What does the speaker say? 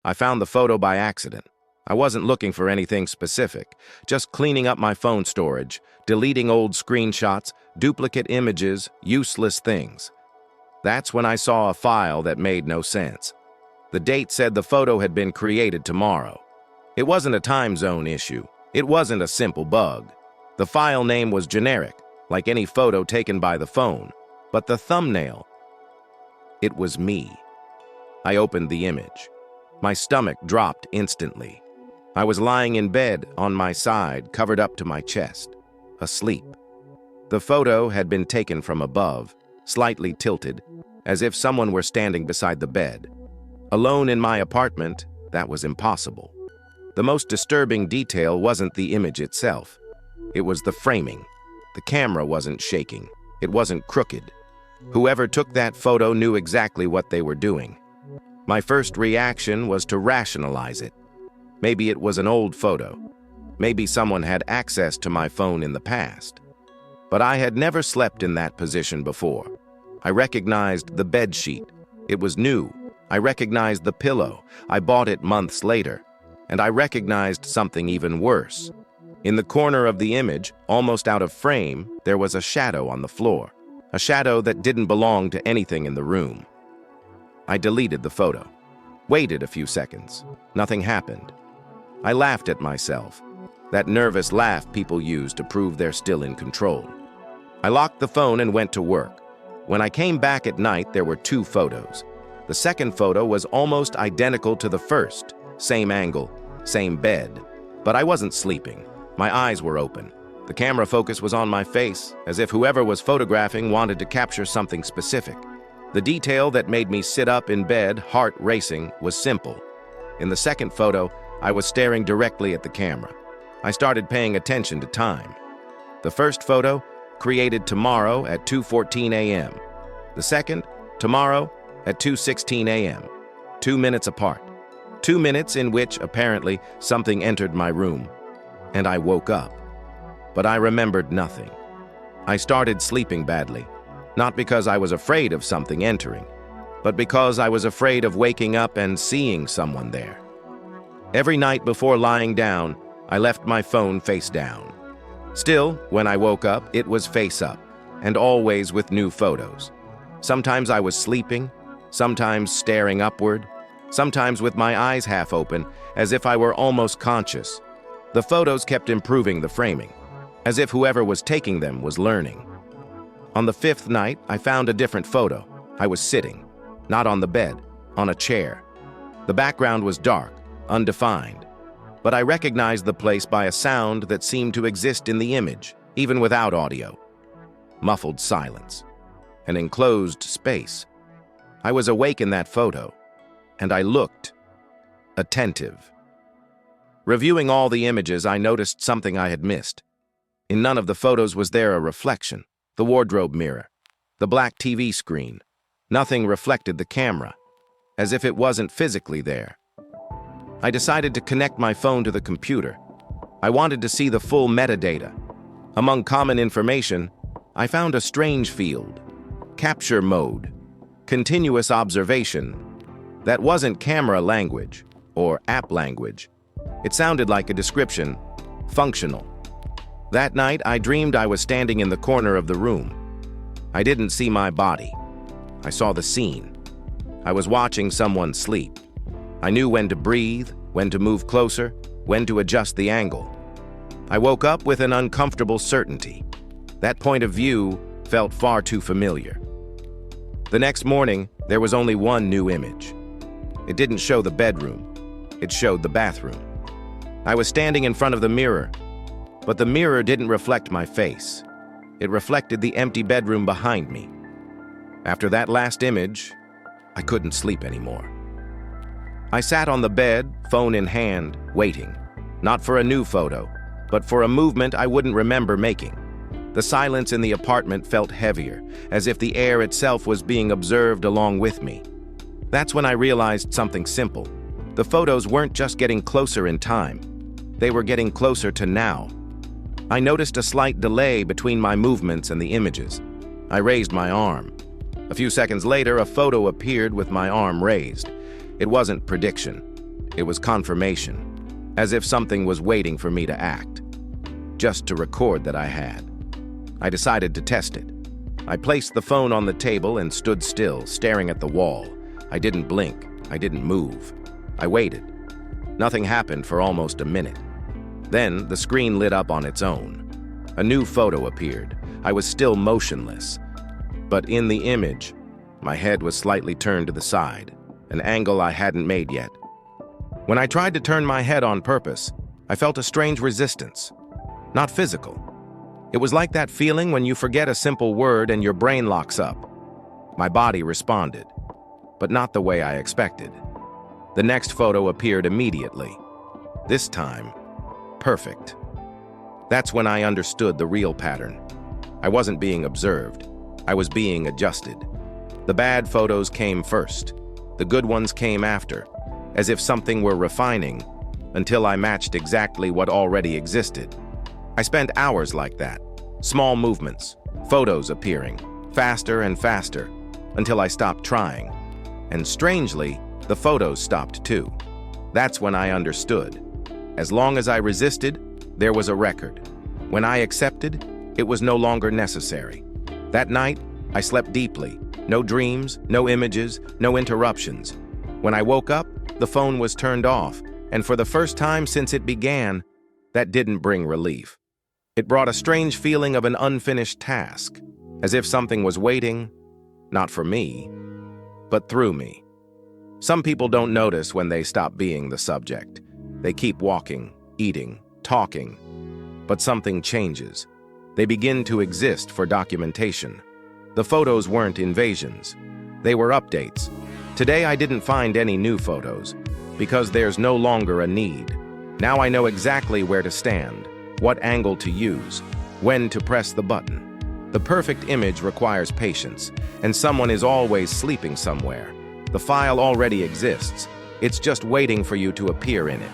I found the photo by accident. I wasn't looking for anything specific, just cleaning up my phone storage, deleting old screenshots, duplicate images, useless things. That's when I saw a file that made no sense. The date said the photo had been created tomorrow. It wasn't a time zone issue. It wasn't a simple bug. The file name was generic, like any photo taken by the phone. But the thumbnail, it was me. I opened the image. My stomach dropped instantly. I was lying in bed on my side, covered up to my chest, asleep. The photo had been taken from above, slightly tilted, as if someone were standing beside the bed. Alone in my apartment, that was impossible. The most disturbing detail wasn't the image itself. It was the framing. The camera wasn't shaking. It wasn't crooked. Whoever took that photo knew exactly what they were doing. My first reaction was to rationalize it. Maybe it was an old photo. Maybe someone had access to my phone in the past. But I had never slept in that position before. I recognized the bed sheet. It was new. I recognized the pillow. I bought it months later. And I recognized something even worse. In the corner of the image, almost out of frame, there was a shadow on the floor. A shadow that didn't belong to anything in the room. I deleted the photo. Waited a few seconds. Nothing happened. I laughed at myself. That nervous laugh people use to prove they're still in control. I locked the phone and went to work. When I came back at night, there were 2 photos. The second photo was almost identical to the first. Same angle, same bed. But I wasn't sleeping. My eyes were open. The camera focus was on my face, as if whoever was photographing wanted to capture something specific. The detail that made me sit up in bed, heart racing, was simple. In the second photo, I was staring directly at the camera. I started paying attention to time. The first photo, created tomorrow at 2:14 a.m. The second, tomorrow at 2:16 a.m. 2 minutes apart. 2 minutes in which, apparently, something entered my room. And I woke up. But I remembered nothing. I started sleeping badly, not because I was afraid of something entering, but because I was afraid of waking up and seeing someone there. Every night before lying down, I left my phone face down. Still, when I woke up, it was face up, and always with new photos. Sometimes I was sleeping, sometimes staring upward, sometimes with my eyes half open, as if I were almost conscious. The photos kept improving the framing, as if whoever was taking them was learning. On the 5th night, I found a different photo. I was sitting, not on the bed, on a chair. The background was dark, undefined, but I recognized the place by a sound that seemed to exist in the image, even without audio. Muffled silence. An enclosed space. I was awake in that photo, and I looked, attentive. Reviewing all the images, I noticed something I had missed. In none of the photos was there a reflection, the wardrobe mirror, the black TV screen. Nothing reflected the camera, as if it wasn't physically there. I decided to connect my phone to the computer. I wanted to see the full metadata. Among common information, I found a strange field. Capture mode. Continuous observation. That wasn't camera language or app language. It sounded like a description, functional. That night, I dreamed I was standing in the corner of the room. I didn't see my body. I saw the scene. I was watching someone sleep. I knew when to breathe, when to move closer, when to adjust the angle. I woke up with an uncomfortable certainty. That point of view felt far too familiar. The next morning, there was only one new image. It didn't show the bedroom. It showed the bathroom. I was standing in front of the mirror, but the mirror didn't reflect my face. It reflected the empty bedroom behind me. After that last image, I couldn't sleep anymore. I sat on the bed, phone in hand, waiting. Not for a new photo, but for a movement I wouldn't remember making. The silence in the apartment felt heavier, as if the air itself was being observed along with me. That's when I realized something simple. The photos weren't just getting closer in time. They were getting closer to now. I noticed a slight delay between my movements and the images. I raised my arm. A few seconds later, a photo appeared with my arm raised. It wasn't prediction. It was confirmation, as if something was waiting for me to act, just to record that I had. I decided to test it. I placed the phone on the table and stood still, staring at the wall. I didn't blink. I didn't move. I waited. Nothing happened for almost a minute. Then the screen lit up on its own. A new photo appeared. I was still motionless. But in the image, my head was slightly turned to the side, an angle I hadn't made yet. When I tried to turn my head on purpose, I felt a strange resistance. Not physical. It was like that feeling when you forget a simple word and your brain locks up. My body responded, but not the way I expected. The next photo appeared immediately. This time, perfect. That's when I understood the real pattern. I wasn't being observed. I was being adjusted. The bad photos came first. The good ones came after, as if something were refining, until I matched exactly what already existed. I spent hours like that. Small movements, photos appearing, faster and faster, until I stopped trying. And strangely, the photos stopped too. That's when I understood. As long as I resisted, there was a record. When I accepted, it was no longer necessary. That night, I slept deeply. No dreams, no images, no interruptions. When I woke up, the phone was turned off, and for the first time since it began, that didn't bring relief. It brought a strange feeling of an unfinished task, as if something was waiting, not for me, but through me. Some people don't notice when they stop being the subject. They keep walking, eating, talking, but something changes. They begin to exist for documentation. The photos weren't invasions. They were updates. Today I didn't find any new photos, because there's no longer a need. Now I know exactly where to stand, what angle to use, when to press the button. The perfect image requires patience, and someone is always sleeping somewhere. The file already exists. It's just waiting for you to appear in it.